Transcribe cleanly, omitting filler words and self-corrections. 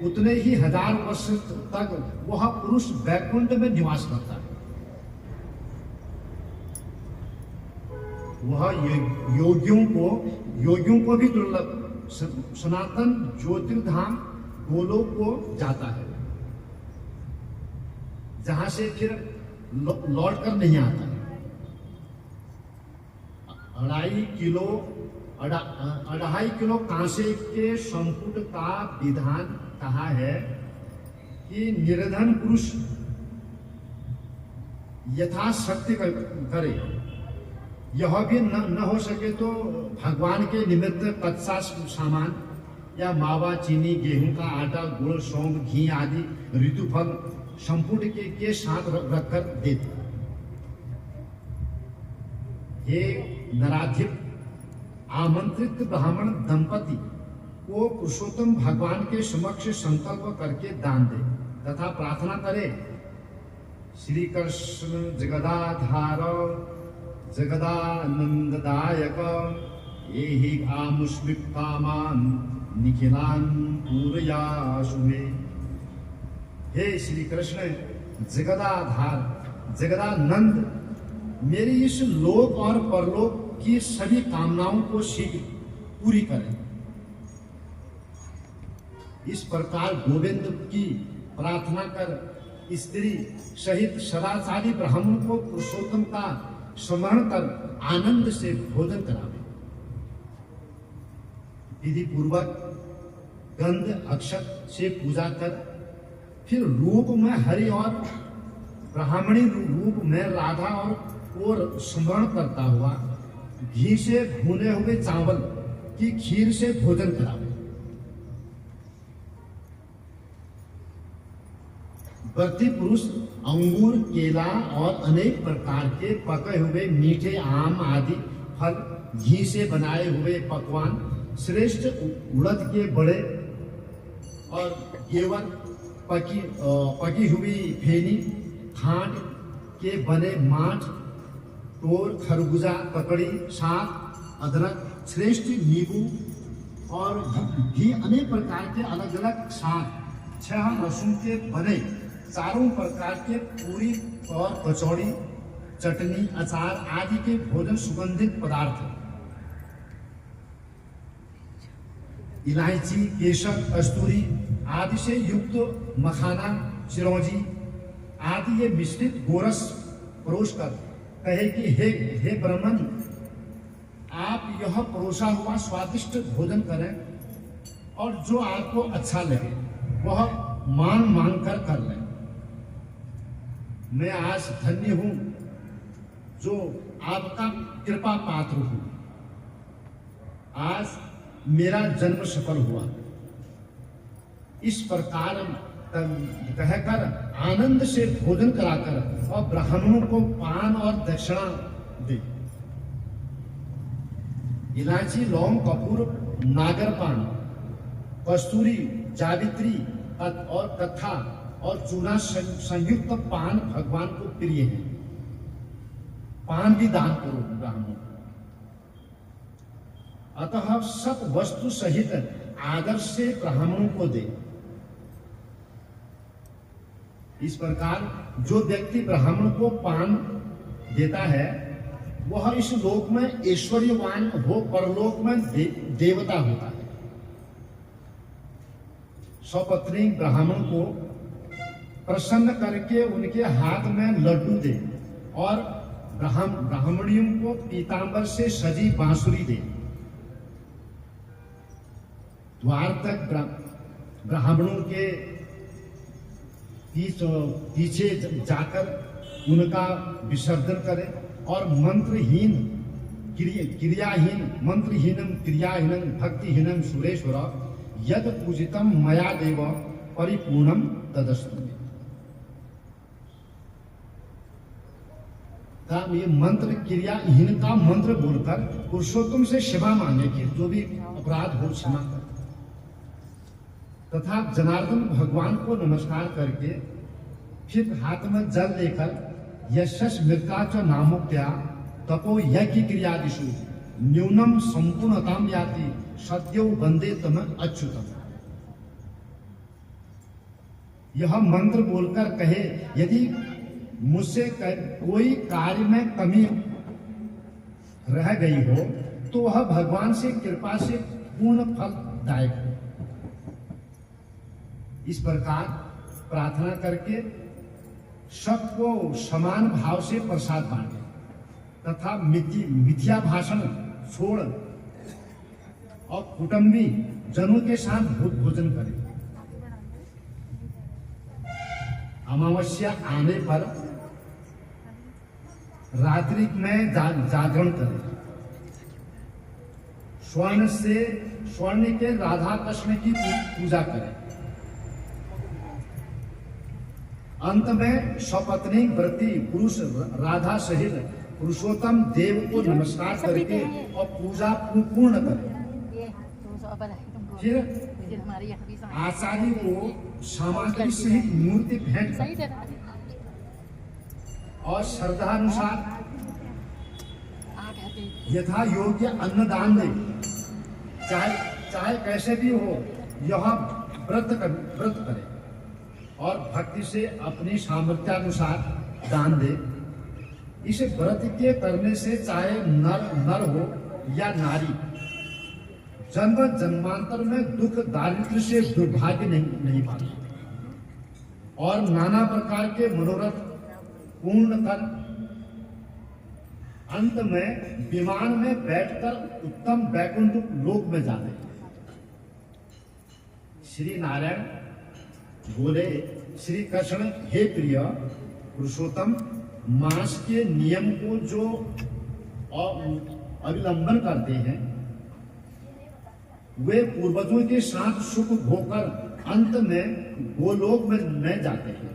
उतने ही 1000 वर्ष तक वह पुरुष वैकुंठ में निवास करता है। वह योगियों को भी दुर्लभ सनातन ज्योतिर्धाम गोलोक को जाता है, जहां से फिर लौट कर नहीं आता है। 2.5 किलो कांसे के संपुट का विधान कहा है कि निर्धन पुरुष यथाशक्ति करे, यह भी न हो सके तो भगवान के निमित्त कच्चा सामान या मावा, चीनी, गेहूं का आटा, गुड़, सौंफ, घी आदि ऋतुफल संपुट के साथ रखकर देते। हे नराधिप, आमंत्रित ब्राह्मण दंपति को पुरुषोत्तम भगवान के समक्ष संकल्प करके दान दे तथा प्रार्थना करे, श्री कृष्ण जगदाधार जगदानंददायक एहि आमुष्मिक कामान निखिलान पूरयाशु मे। हे श्री कृष्ण जगदाधार जगदानंद, मेरी इस लोक और परलोक की सभी कामनाओं को शीघ्र पूरी करें। इस प्रकार गोविंद की प्रार्थना कर स्त्री सहित सदाचारी ब्राह्मण को पुरुषोत्तम का स्मरण कर आनंद से भोजन करावे। विधि पूर्वक गंध अक्षत से पूजा कर फिर रूप में हरि और ब्राह्मणी रूप में राधा और स्मरण करता हुआ घी से भुने हुए चावल की खीर से भोजन करावे। व्रती पुरुष अंगूर, केला और अनेक प्रकार के पके हुए मीठे आम आदि फल, घी से बनाए हुए पकवान, श्रेष्ठ उड़द के बड़े और गेवर, पकी हुई फेनी, खांड के बने माठ, टोर, खरबूजा, ककड़ी, साग, अदरक, श्रेष्ठ नींबू और घी, अनेक प्रकार के अलग अलग साग, 6 लहसुन के बने 4 प्रकार के पूरी और कचौड़ी, चटनी, अचार आदि के भोजन, सुगंधित पदार्थ, इलायची, केसर, कस्तूरी आदि से युक्त मखाना, चिरौंजी आदि ये मिश्रित गोरस परोस कर कहे कि हे ब्राह्मण, आप यह परोसा हुआ स्वादिष्ट भोजन करें और जो आपको अच्छा लगे वह मांग कर लें। मैं आज धन्य हूं जो आपका कृपा पात्र हूं। आज मेरा जन्म सफल हुआ। इस प्रकार कहकर आनंद से भोजन कराकर और ब्राह्मणों को पान और दक्षिणा दे। इलायची, लौंग, कपूर, नागरपान, कस्तूरी, जावित्री और कथा और चूना संयुक्त पान भगवान को प्रिय है। पान भी दान करो ब्राह्मणों। अतः सब वस्तु सहित आदर से ब्राह्मणों को दे। इस प्रकार जो व्यक्ति ब्राह्मण को पान देता है वह इस लोक में ऐश्वर्यवान हो, परलोक में देवता होता है। स्वपत्नी ब्राह्मण को प्रसन्न करके उनके हाथ में लड्डू दे और ब्राह्मणियों को पीतांबर से सजी बांसुरी दे। द्वार तक ब्राह्मणों के पीछे जाकर उनका विसर्जन करे और मंत्रहीन क्रियाहीनम भक्तिहीनम सुरेश्वर यद पूजितम मया देव परिपूर्णम तदस्तु। ये मंत्र क्रियाहीन का मंत्र बोलकर पुरुषोत्तम से क्षमा मांगे कि जो भी अपराध हो क्षमा कर, तथा जनार्दन भगवान को नमस्कार करके फिर हाथ में जल लेकर यशस मृता च नामोक्त्या तपो यज्ञ क्रियादिषु न्यूनम संपूर्णताम याति सद्यो वंदे तम अच्युतम। यह मंत्र बोलकर कहे, यदि मुझसे कोई कार्य में कमी रह गई हो तो वह भगवान से कृपा से पूर्ण फलदायक हो। इस प्रकार प्रार्थना करके सबको समान भाव से प्रसाद बांटे तथा मिथ्या भाषण छोड़ और कुटुंबी जनों के साथ भोजन करें। अमावस्या आने पर रात्रि में जागरण करें। स्वर्ण के राधा कृष्ण की पूजा करें। अंत में सपत्नी व्रती पुरुष राधा सहित पुरुषोत्तम देव को नमस्कार करके और पूजा पूर्ण करें। फिर आचार्य को सामग्री सहित मूर्ति भेंट करें और श्रद्धानुसार यथा योग्य अन्नदान दे। चाहे कैसे भी हो, यह व्रत करे और भक्ति से अपनी सामर्थ्यानुसार दान दे। इस व्रत के करने से चाहे नर हो या नारी, जन्म जन्मांतर में दुख दारिद्र्य से दुर्भाग्य नहीं पाते और नाना प्रकार के मनोरथ पूर्ण कर अंत में विमान में बैठकर उत्तम वैकुंठ लोक में जाते हैं। श्री नारायण बोले, श्री कृष्ण हे प्रिय पुरुषोत्तम, मास के नियम को जो अवलंबन करते हैं वे पूर्वजों के साथ सुख भोकर अंत में गोलोक में न जाते हैं।